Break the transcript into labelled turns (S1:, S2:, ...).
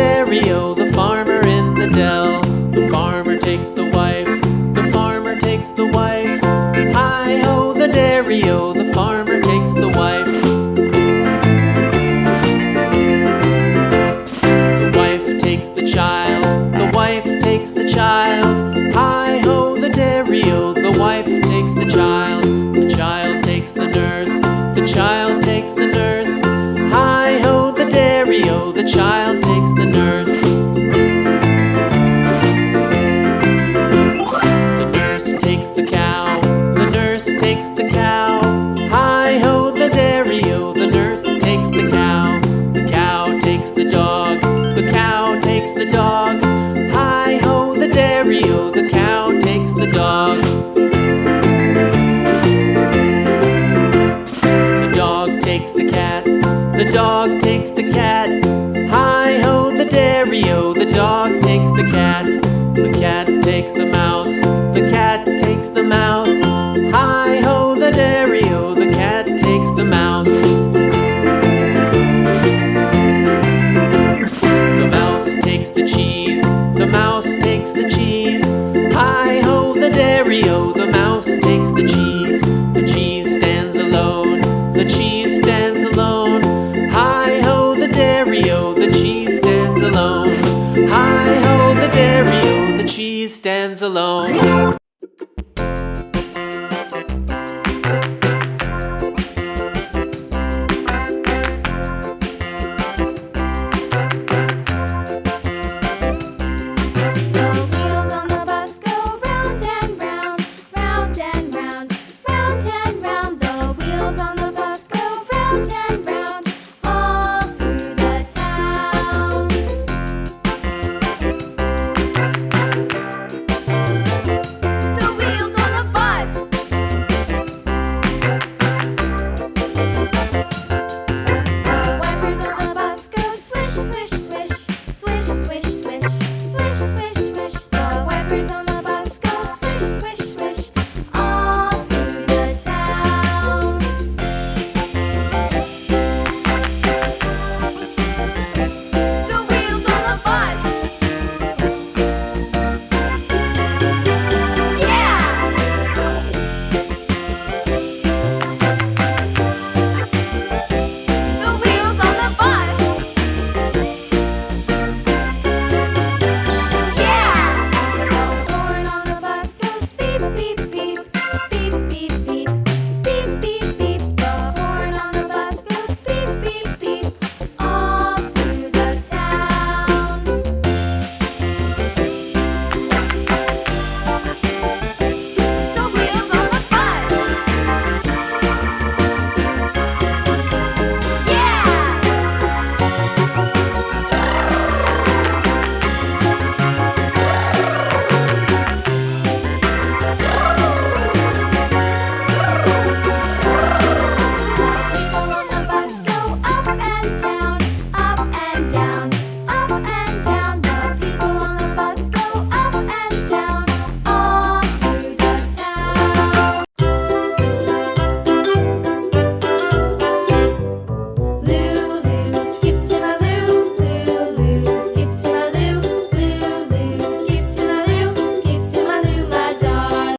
S1: dairy-o, the farmer in the dell. The farmer takes the wife, the farmer takes the wife. Hi-ho, the dairy-o, the farmer takes the wife. The wife takes the child, the wife takes the child. Hi-ho, the dairy-o, the wife takes the child. The child takes the nurse, the child takes the nurse. Hi-ho, the dairy-o, the child takes the nurse. The nurse takes the cow, the nurse takes the cow. Hi-ho, the dairy-o, the nurse takes the cow. The cow takes the dog, the cow takes the dog. Hi-ho, the dairy-o, the cow takes the dog. The dog takes the cat, the dog takes the cat. Hi-ho, the dairy-o, the dog takes the cat. The cat takes the mouse, the cat takes the mouse. Hi-ho, the dairy-o, the cat takes the mouse. The mouse takes the cheese, the mouse takes the cheese. Hi-ho, the dairy-o, the mouse takes the cheese. The cheese stands alone, the cheese stands alone. Hi-ho, the dairy-o, the cheese stands alone. Hi-ho, the dairy-o, the cheese stands alone.